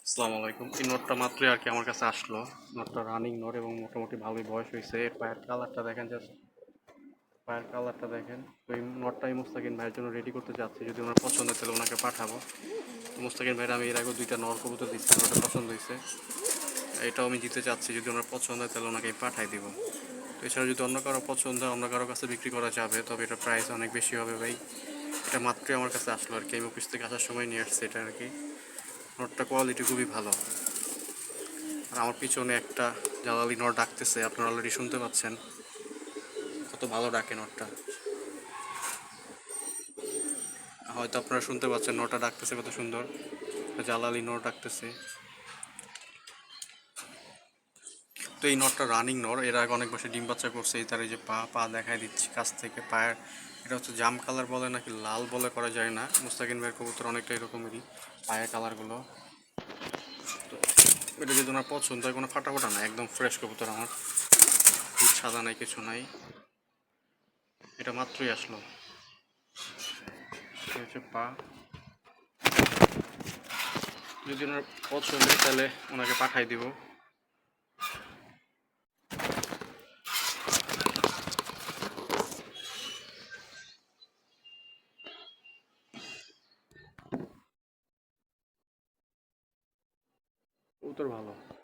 আসসালামু আলাইকুম। এই নোটটা মাত্রই আর কি আমার কাছে আসলো। নোটটা রানিং নোট এবং মোটামুটি ভালোই বয়স হয়েছে। এর পায়ের কালারটা দেখেন, জাস্ট পায়ের কালারটা দেখেন। তো এই নোটটা আমি মুস্তাকিন ভাইয়ের জন্য রেডি করতে চাচ্ছি। যদি ওনার পছন্দ হয় তাহলে ওনাকে পাঠাবো। তো মুস্তাকিন ভাইয়ের আমি এর আগে দুইটা নর কবুতর দিচ্ছি, ওটা পছন্দ হয়েছে। এটাও আমি দিতে চাচ্ছি, যদি ওনার পছন্দ হয় তাহলে ওনাকে পাঠাই দিব। তো এছাড়া যদি অন্য কারো পছন্দ হয়, অন্য কারো কাছে বিক্রি করা যাবে, তবে এটা প্রাইস অনেক বেশি হবে ভাই। এটা মাত্রই আমার কাছে আসলো আর কি, আমি অফিস থেকে আসার সময় নিয়ে আসছি এটা আর কি। নোটটা কোয়ালিটি খুবই ভালো। আর আমার পিছনে একটা জালালি নট ডাকতেছে, আপনারা অলরেডি শুনতে পাচ্ছেন কত ভালো ডাকে নটটা। হয়তো আপনারা শুনতে পাচ্ছেন নটটা ডাকতেছে কত সুন্দর, জালালি নট ডাকতেছে। তো এই নটটা রানিং নর, এর আগে অনেক বছর ডিম বাচ্চা করছে। এই তার এই যে পা পা দেখাই দিচ্ছি কাছ থেকে। পায়ের এটা হচ্ছে জাম কালার বলে নাকি লাল বলে করা যায় না, মুস্তাকিন ভাইয়ের কবুতর অনেকটা এরকমেরই পায়ের কালারগুলো। তো এটা যদি ওনার পছন্দ হয়, কোনো ফাটা ফাটা না, একদম ফ্রেশ কবুতর আমার, খুব সাদা নাই, কিছু নাই। এটা মাত্রই আসলো। এটা হচ্ছে পা। যদি ওনার পছন্দ হয় তাহলে ওনাকে পাঠাই দিব। কবুতর ভালো।